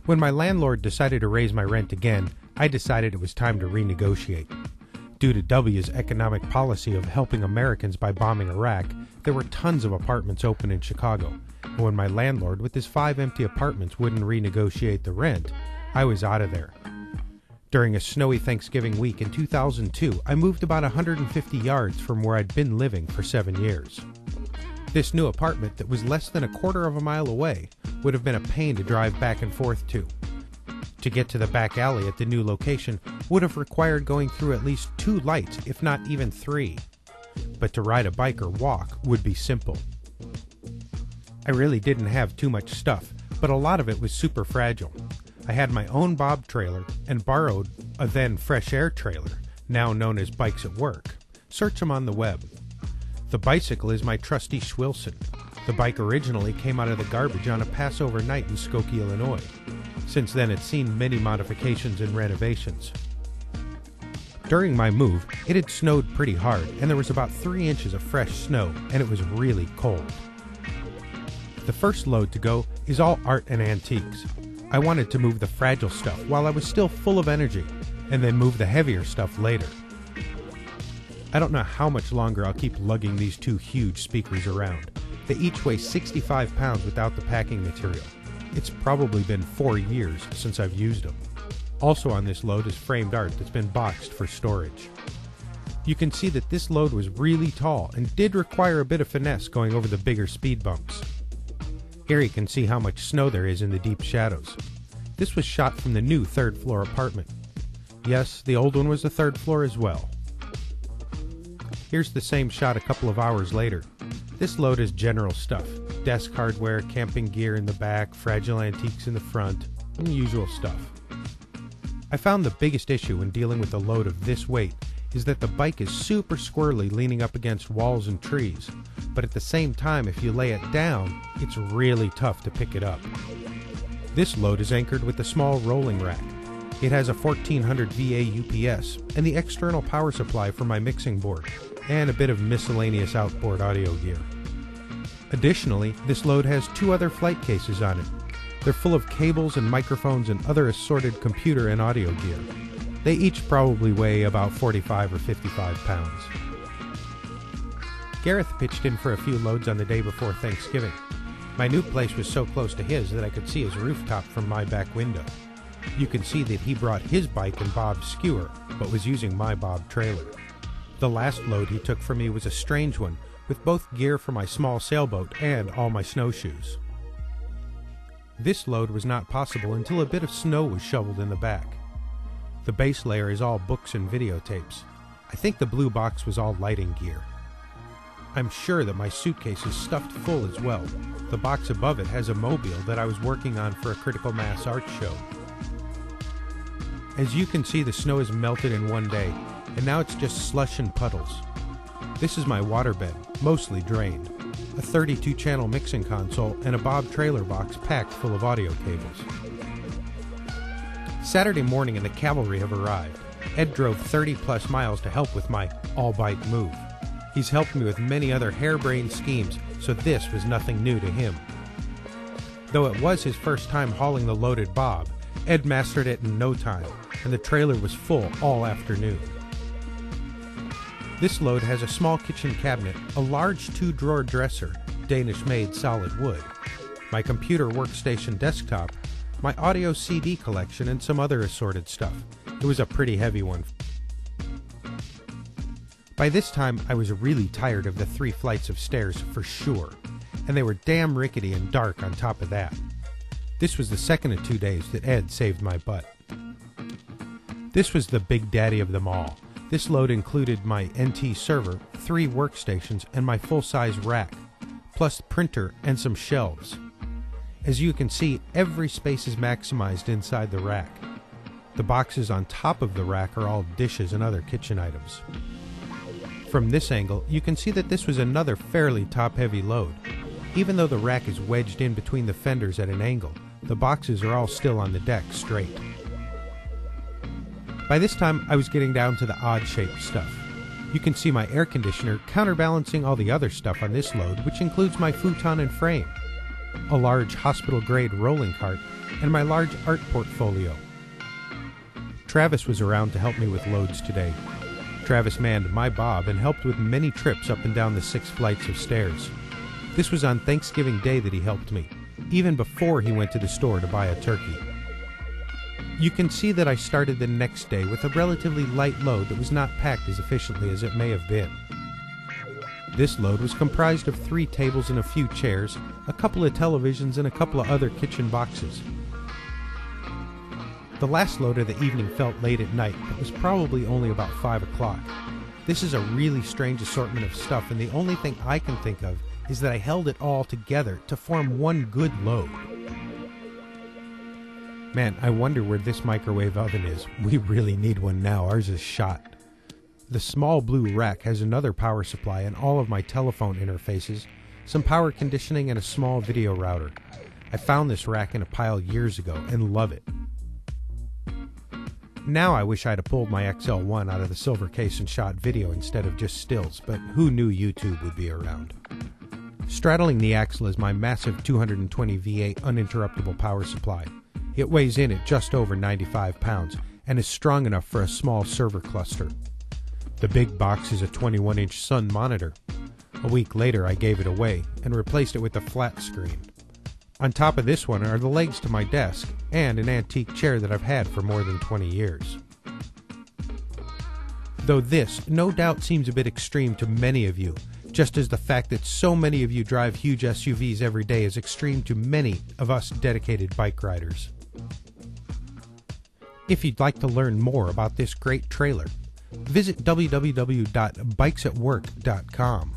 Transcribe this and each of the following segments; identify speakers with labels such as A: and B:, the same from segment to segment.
A: When my landlord decided to raise my rent again, I decided it was time to renegotiate. Due to W's economic policy of helping Americans by bombing Iraq, there were tons of apartments open in Chicago, and when my landlord with his 5 empty apartments wouldn't renegotiate the rent, I was out of there. During a snowy Thanksgiving week in 2002, I moved about 150 yards from where I'd been living for 7 years. This new apartment that was less than a quarter of a mile away would have been a pain to drive back and forth to. To get to the back alley at the new location would have required going through at least 2 lights, if not even 3. But to ride a bike or walk would be simple. I really didn't have too much stuff, but a lot of it was super fragile. I had my own Bob trailer and borrowed a then Fresh Air trailer, now known as Bikes at Work. Search them on the web. The bicycle is my trusty Schwilson. The bike originally came out of the garbage on a Passover night in Skokie, Illinois. Since then, it's seen many modifications and renovations. During my move, it had snowed pretty hard, and there was about 3 inches of fresh snow, and it was really cold. The first load to go is all art and antiques. I wanted to move the fragile stuff while I was still full of energy, and then move the heavier stuff later. I don't know how much longer I'll keep lugging these 2 huge speakers around. They each weigh 65 pounds without the packing material. It's probably been 4 years since I've used them. Also on this load is framed art that's been boxed for storage. You can see that this load was really tall and did require a bit of finesse going over the bigger speed bumps. Here you can see how much snow there is in the deep shadows. This was shot from the new 3rd floor apartment. Yes, the old one was the 3rd floor as well. Here's the same shot a couple of hours later. This load is general stuff. Desk hardware, camping gear in the back, fragile antiques in the front, and the usual stuff. I found the biggest issue when dealing with a load of this weight is that the bike is super squirrely leaning up against walls and trees, but at the same time if you lay it down, it's really tough to pick it up. This load is anchored with a small rolling rack. It has a 1400 VA UPS and the external power supply for my mixing board, and a bit of miscellaneous outboard audio gear. Additionally, this load has 2 other flight cases on it. They're full of cables and microphones and other assorted computer and audio gear. They each probably weigh about 45 or 55 pounds. Gareth pitched in for a few loads on the day before Thanksgiving. My new place was so close to his that I could see his rooftop from my back window. You can see that he brought his bike and Bob's skewer, but was using my Bob trailer. The last load he took for me was a strange one, with both gear for my small sailboat and all my snowshoes. This load was not possible until a bit of snow was shoveled in the back. The base layer is all books and videotapes. I think the blue box was all lighting gear. I'm sure that my suitcase is stuffed full as well. The box above it has a mobile that I was working on for a Critical Mass art show. As you can see, the snow has melted in one day, and now it's just slush and puddles. This is my waterbed, mostly drained, a 32-channel mixing console, and a Bob trailer box packed full of audio cables. Saturday morning and the cavalry have arrived. Ed drove 30-plus miles to help with my all-bike move. He's helped me with many other harebrained schemes, so this was nothing new to him. Though it was his first time hauling the loaded Bob, Ed mastered it in no time, and the trailer was full all afternoon. This load has a small kitchen cabinet, a large 2-drawer dresser, Danish-made solid wood, my computer workstation desktop, my audio CD collection, and some other assorted stuff. It was a pretty heavy one. By this time, I was really tired of the 3 flights of stairs for sure, and they were damn rickety and dark on top of that. This was the second of 2 days that Ed saved my butt. This was the big daddy of them all. This load included my NT server, 3 workstations, and my full-size rack, plus printer and some shelves. As you can see, every space is maximized inside the rack. The boxes on top of the rack are all dishes and other kitchen items. From this angle, you can see that this was another fairly top-heavy load. Even though the rack is wedged in between the fenders at an angle, the boxes are all still on the deck straight. By this time, I was getting down to the odd-shaped stuff. You can see my air conditioner counterbalancing all the other stuff on this load, which includes my futon and frame. a large hospital-grade rolling cart, and my large art portfolio. Travis was around to help me with loads today. Travis manned my bob and helped with many trips up and down the 6 flights of stairs. This was on Thanksgiving Day that he helped me, even before he went to the store to buy a turkey. You can see that I started the next day with a relatively light load that was not packed as efficiently as it may have been. This load was comprised of 3 tables and a few chairs, a couple of televisions, and a couple of other kitchen boxes. The last load of the evening felt late at night, but was probably only about 5 o'clock. This is a really strange assortment of stuff, and the only thing I can think of is that I held it all together to form one good load. Man, I wonder where this microwave oven is. We really need one now. Ours is shot. The small blue rack has another power supply and all of my telephone interfaces, some power conditioning, and a small video router. I found this rack in a pile years ago and love it. Now I wish I'd have pulled my XL1 out of the silver case and shot video instead of just stills, but who knew YouTube would be around? Straddling the axle is my massive 220 V8 uninterruptible power supply. It weighs in at just over 95 pounds and is strong enough for a small server cluster. The big box is a 21-inch Sun monitor. A week later I gave it away and replaced it with a flat screen. On top of this one are the legs to my desk and an antique chair that I've had for more than 20 years. Though this no doubt seems a bit extreme to many of you, just as the fact that so many of you drive huge SUVs every day is extreme to many of us dedicated bike riders. If you'd like to learn more about this great trailer, visit www.bikesatwork.com.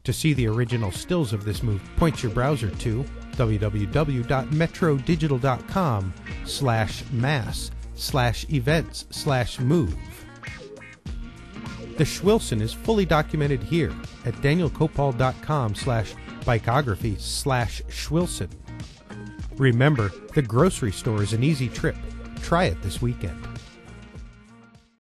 A: To see the original stills of this move, point your browser to www.metrodigital.com/mass/events/move. The Schwilson is fully documented here at danielkopal.com/bikeography/Schwilson. Remember, the grocery store is an easy trip. Try it this weekend.